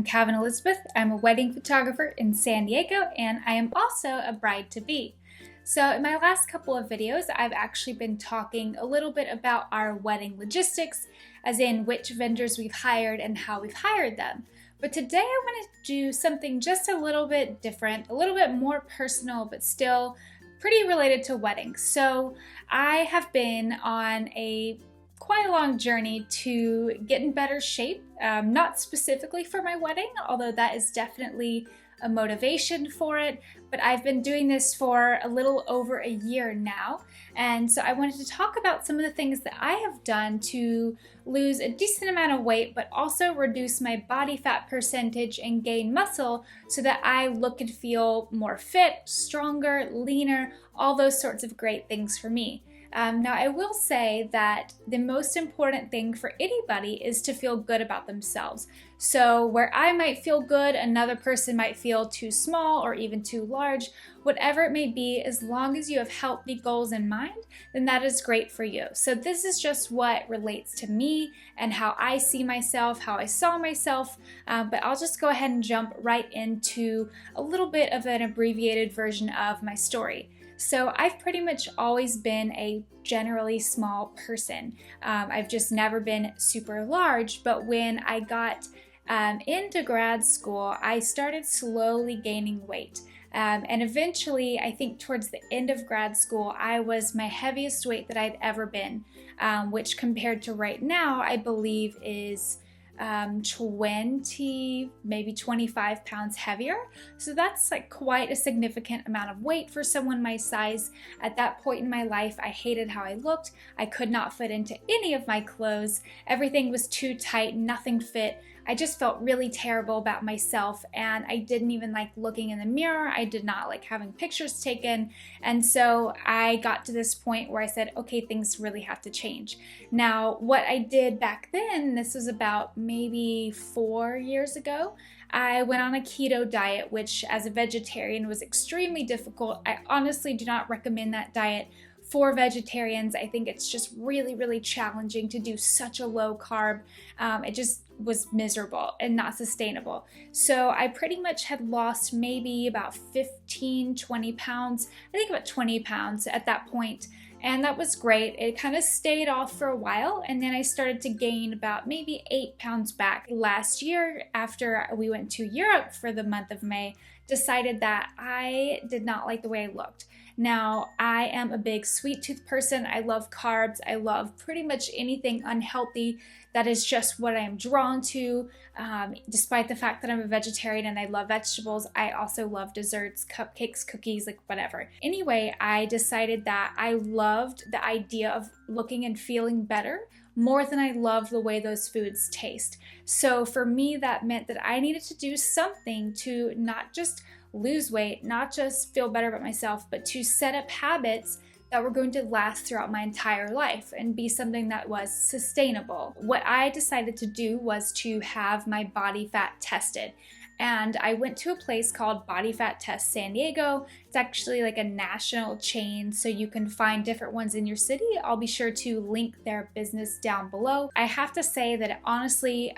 I'm Cavin Elizabeth. I'm a wedding photographer in San Diego, and I am also a bride-to-be. So in my last couple of videos, I've actually been talking a little bit about our wedding logistics, as in which vendors we've hired and how we've hired them. But today I want to do something just a little bit different, a little bit more personal, but still pretty related to weddings. So I have been on quite a long journey to get in better shape, not specifically for my wedding, although that is definitely a motivation for it, but I've been doing this for a little over a year now, and so I wanted to talk about some of the things that I have done to lose a decent amount of weight, but also reduce my body fat percentage and gain muscle so that I look and feel more fit, stronger, leaner, all those sorts of great things for me. Now, I will say that the most important thing for anybody is to feel good about themselves. So where I might feel good, another person might feel too small or even too large, whatever it may be, as long as you have healthy goals in mind, then that is great for you. So this is just what relates to me and how I see myself, how I saw myself, but I'll just go ahead and jump right into a little bit of an abbreviated version of my story. So I've pretty much always been a generally small person. I've just never been super large, but when I got into grad school, I started slowly gaining weight. And eventually, I think towards the end of grad school, I was my heaviest weight that I'd ever been, which compared to right now, I believe is 20, maybe 25 pounds heavier. So that's like quite a significant amount of weight for someone my size. At that point in my life, I hated how I looked. I could not fit into any of my clothes. Everything was too tight, nothing fit. I just felt really terrible about myself, and I didn't even like looking in the mirror. I did not like having pictures taken. And so I got to this point where I said, okay, things really have to change. Now, what I did back then, this was about maybe 4 years ago, I went on a keto diet, which as a vegetarian was extremely difficult. I honestly do not recommend that diet for vegetarians. I think it's just really, really challenging to do such a low carb. It just was miserable and not sustainable. So I pretty much had lost maybe about 15, 20 pounds. I think about 20 pounds at that point. And that was great. It kind of stayed off for a while, and then I started to gain about maybe 8 pounds back. Last year, after we went to Europe for the month of May, decided that I did not like the way I looked. Now, I am a big sweet tooth person. I love carbs. I love pretty much anything unhealthy. That is just what I am drawn to. Despite the fact that I'm a vegetarian and I love vegetables, I also love desserts, cupcakes, cookies, like whatever. Anyway, I decided that I loved the idea of looking and feeling better more than I love the way those foods taste. So for me, that meant that I needed to do something to not just lose weight, not just feel better about myself, but to set up habits that were going to last throughout my entire life and be something that was sustainable. What I decided to do was to have my body fat tested. And I went to a place called Body Fat Test San Diego. It's actually like a national chain, so you can find different ones in your city. I'll be sure to link their business down below. I have to say that honestly,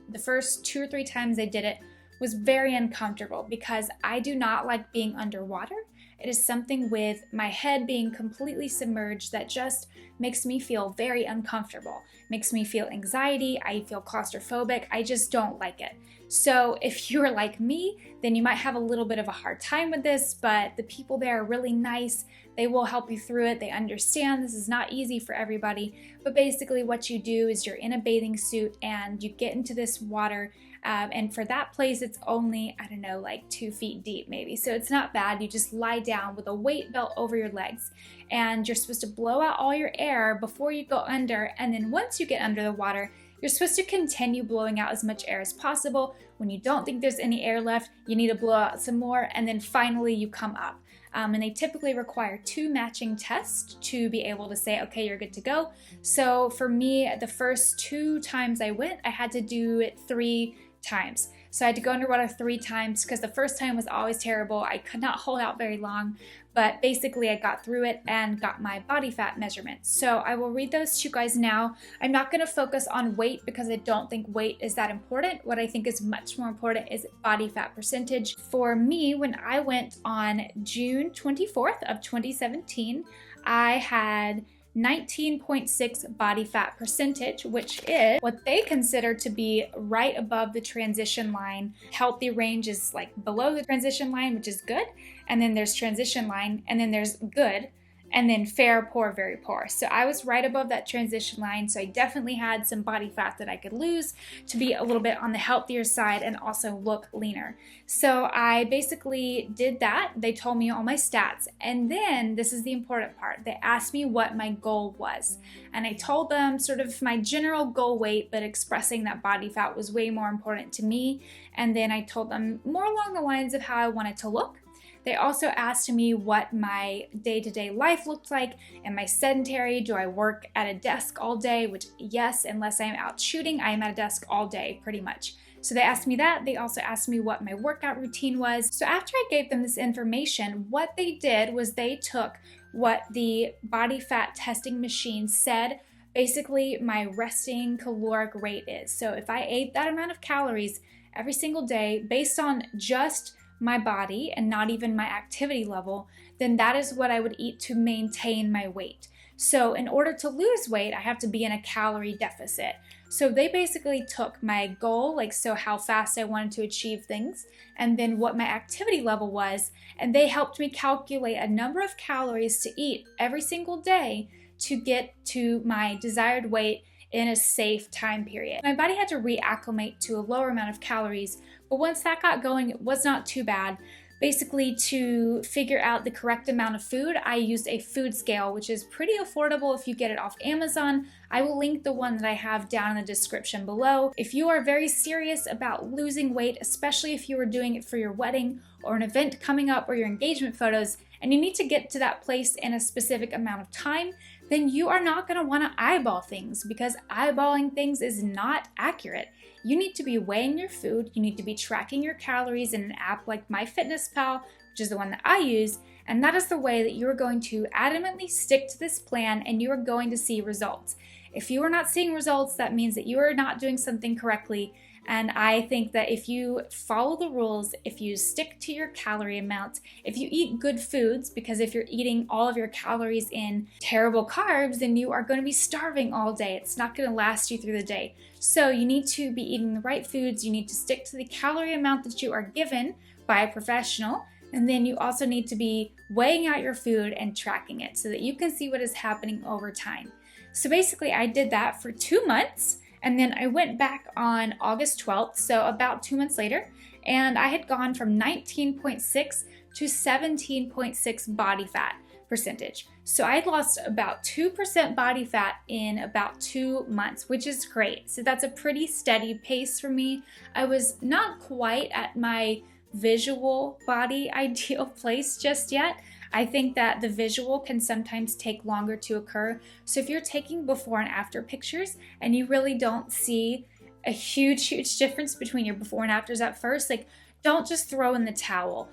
the first 2 or 3 times I did it was very uncomfortable because I do not like being underwater. It is something with my head being completely submerged that just makes me feel very uncomfortable, makes me feel anxiety, I feel claustrophobic, I just don't like it. So if you're like me, then you might have a little bit of a hard time with this, but the people there are really nice. They will help you through it. They understand this is not easy for everybody, but basically what you do is you're in a bathing suit and you get into this water. And for that place, it's only, I don't know, like 2 feet deep maybe. So it's not bad. You just lie down with a weight belt over your legs, and you're supposed to blow out all your air before you go under. And then once you get under the water, you're supposed to continue blowing out as much air as possible. When you don't think there's any air left, you need to blow out some more, and then finally you come up. And they typically require 2 matching tests to be able to say, okay, you're good to go. So for me, the first 2 times I went, I had to do it 3 times. So I had to go underwater 3 times because the first time was always terrible. I could not hold out very long. but basically I got through it and got my body fat measurements. So I will read those to you guys now. I'm not going to focus on weight because I don't think weight is that important. What I think is much more important is body fat percentage. For me, when I went on June 24th of 2017, I had 19.6 body fat percentage, which is what they consider to be right above the transition line. Healthy range is like below the transition line, which is good. And then there's transition line, and then there's good, and then fair, poor, very poor. So I was right above that transition line. So I definitely had some body fat that I could lose to be a little bit on the healthier side and also look leaner. So I basically did that. They told me all my stats. And then this is the important part. They asked me what my goal was. And I told them sort of my general goal weight, but expressing that body fat was way more important to me. And then I told them more along the lines of how I wanted to look. They also asked me what my day-to-day life looked like. Am I sedentary? Do I work at a desk all day? Which, yes, unless I'm out shooting, I am at a desk all day, pretty much. So they asked me that. They also asked me what my workout routine was. So after I gave them this information, what they did was they took what the body fat testing machine said basically my resting caloric rate is. So if I ate that amount of calories every single day based on just my body and not even my activity level, then that is what I would eat to maintain my weight. So in order to lose weight, I have to be in a calorie deficit. So they basically took my goal, like so how fast I wanted to achieve things, and then what my activity level was, and they helped me calculate a number of calories to eat every single day to get to my desired weight in a safe time period. My body had to reacclimate to a lower amount of calories, but once that got going, it was not too bad. Basically, to figure out the correct amount of food, I used a food scale, which is pretty affordable if you get it off Amazon. I will link the one that I have down in the description below. If you are very serious about losing weight, especially if you are doing it for your wedding or an event coming up or your engagement photos, and you need to get to that place in a specific amount of time, then you are not going to want to eyeball things, because eyeballing things is not accurate. You need to be weighing your food, you need to be tracking your calories in an app like MyFitnessPal, which is the one that I use, and that is the way that you are going to adamantly stick to this plan and you are going to see results. If you are not seeing results, that means that you are not doing something correctly. And I think that if you follow the rules, if you stick to your calorie amounts, if you eat good foods, because if you're eating all of your calories in terrible carbs, then you are going to be starving all day. It's not going to last you through the day. So you need to be eating the right foods. You need to stick to the calorie amount that you are given by a professional. And then you also need to be weighing out your food and tracking it so that you can see what is happening over time. So basically I did that for 2 months. And then I went back on August 12th, so about 2 months later, and I had gone from 19.6 to 17.6 body fat percentage. So I lost about 2% body fat in about 2 months, which is great. So that's a pretty steady pace for me. I was not quite at my visual body ideal place just yet. I think that the visual can sometimes take longer to occur. So if you're taking before and after pictures and you really don't see a huge difference between your before and afters at first, like don't just throw in the towel.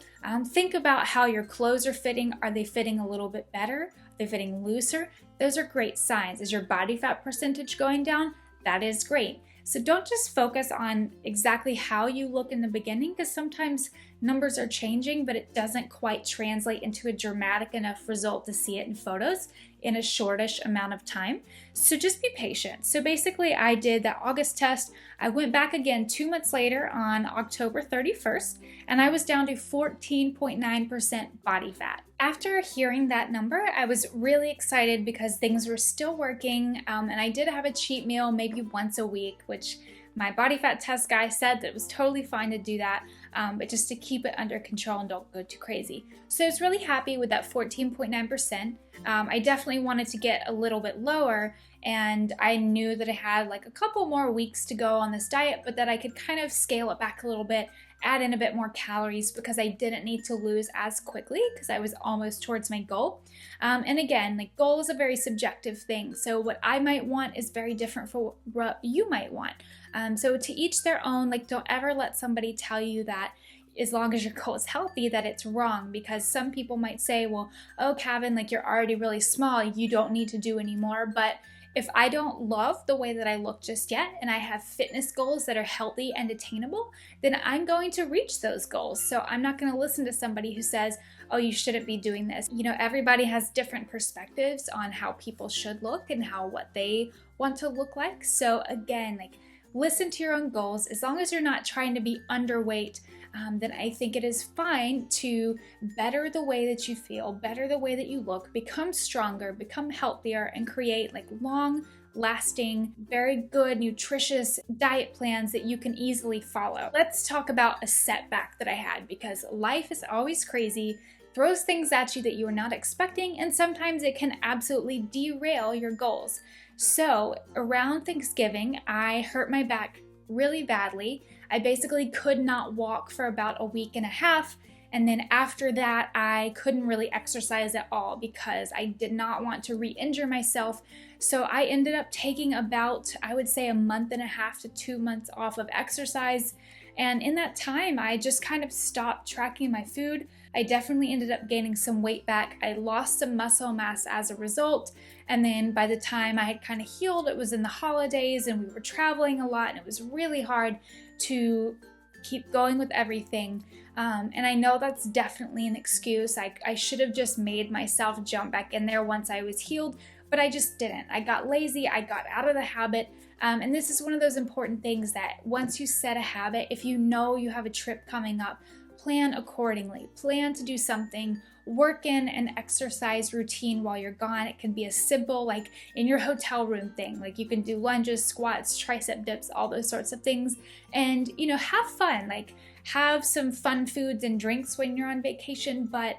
Think about how your clothes are fitting. Are they fitting a little bit better? Are they fitting looser? Those are great signs. Is your body fat percentage going down? That is great. So don't just focus on exactly how you look in the beginning, because sometimes numbers are changing, but it doesn't quite translate into a dramatic enough result to see it in photos in a shortish amount of time. So just be patient. So basically I did that August test. I went back again 2 months later on October 31st, and I was down to 14.9% body fat. After hearing that number, I was really excited because things were still working, and I did have a cheat meal maybe once a week, which my body fat test guy said that it was totally fine to do that, but just to keep it under control and don't go too crazy. So I was really happy with that 14.9%. I definitely wanted to get a little bit lower, and I knew that I had like a couple more weeks to go on this diet, but that I could kind of scale it back a little bit, add in a bit more calories, because I didn't need to lose as quickly because I was almost towards my goal. And again, like goal is a very subjective thing. So what I might want is very different from what you might want. So to each their own. Like don't ever let somebody tell you that as long as your goal is healthy, that it's wrong, because some people might say, well, oh, Cavin, like you're already really small, you don't need to do anymore. But if I don't love the way that I look just yet, and I have fitness goals that are healthy and attainable, then I'm going to reach those goals. So I'm not going to listen to somebody who says, oh, you shouldn't be doing this. You know, everybody has different perspectives on how people should look and what they want to look like. So again, like, listen to your own goals. As long as you're not trying to be underweight, then I think it is fine to better the way that you feel, better the way that you look, become stronger, become healthier, and create like long lasting, very good, nutritious diet plans that you can easily follow. Let's talk about a setback that I had, because life is always crazy, throws things at you that you are not expecting, and sometimes it can absolutely derail your goals. So around Thanksgiving, I hurt my back really badly. I basically could not walk for about a week and a half. And then after that, I couldn't really exercise at all because I did not want to re-injure myself. So I ended up taking about, I would say, a month and a half to 2 months off of exercise. And in that time, I just kind of stopped tracking my food. I definitely ended up gaining some weight back. I lost some muscle mass as a result. And then by the time I had kind of healed, it was in the holidays and we were traveling a lot, and it was really hard to keep going with everything. And I know that's definitely an excuse. I should have just made myself jump back in there once I was healed, but I just didn't. I got lazy. I got out of the habit. And this is one of those important things that once you set a habit, if you know you have a trip coming up, plan accordingly. Plan to do something. Work in an exercise routine while you're gone. It can be as simple like in your hotel room thing. Like you can do lunges, squats, tricep dips, all those sorts of things. And, you know, have fun. Like have some fun foods and drinks when you're on vacation, but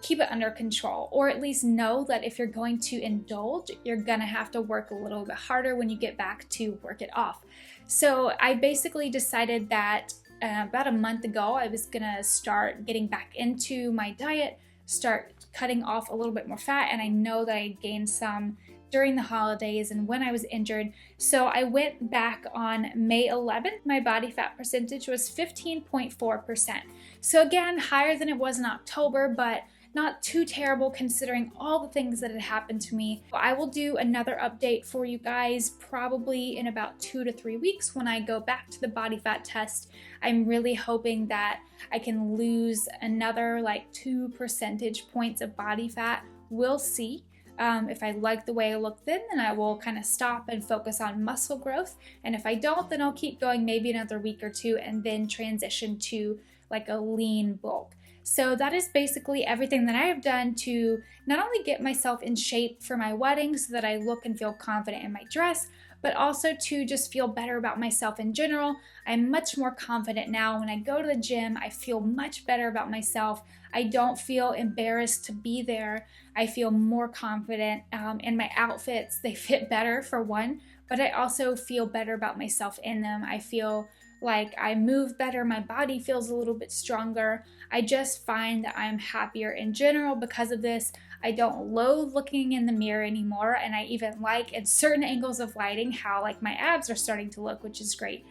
keep it under control, or at least know that if you're going to indulge, you're gonna have to work a little bit harder when you get back to work it off. So I basically decided that about a month ago, I was gonna start getting back into my diet, start cutting off a little bit more fat, and I know that I gained some during the holidays and when I was injured. So I went back on May 11th. My body fat percentage was 15.4%. So again, higher than it was in October, but not too terrible considering all the things that had happened to me. I will do another update for you guys probably in about 2 to 3 weeks when I go back to the body fat test. I'm really hoping that I can lose another like 2 percentage points of body fat. We'll see. If I like the way I look then I will kind of stop and focus on muscle growth. And if I don't, then I'll keep going maybe another week or two and then transition to like a lean bulk. So that is basically everything that I have done to not only get myself in shape for my wedding so that I look and feel confident in my dress, but also to just feel better about myself in general. I'm much more confident now. When I go to the gym, I feel much better about myself. I don't feel embarrassed to be there. I feel more confident in my outfits. They fit better for one, but I also feel better about myself in them. I feel like I move better, my body feels a little bit stronger. I just find that I'm happier in general because of this. I don't loathe looking in the mirror anymore, and I even like in certain angles of lighting how like my abs are starting to look, which is great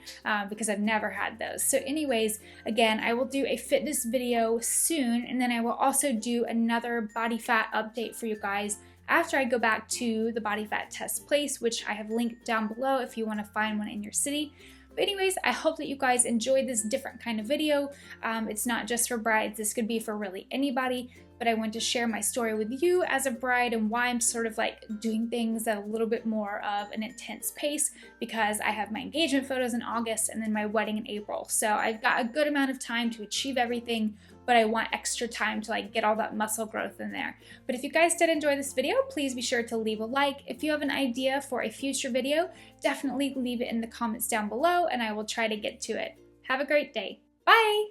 because I've never had those. So anyways, again, I will do a fitness video soon, and then I will also do another body fat update for you guys after I go back to the body fat test place, which I have linked down below if you want to find one in your city. But anyways, I hope that you guys enjoyed this different kind of video. It's not just for brides, this could be for really anybody, but I want to share my story with you as a bride and why I'm sort of like doing things at a little bit more of an intense pace, because I have my engagement photos in August and then my wedding in April. So I've got a good amount of time to achieve everything, but I want extra time to like get all that muscle growth in there. But if you guys did enjoy this video, please be sure to leave a like. If you have an idea for a future video, definitely leave it in the comments down below and I will try to get to it. Have a great day. Bye!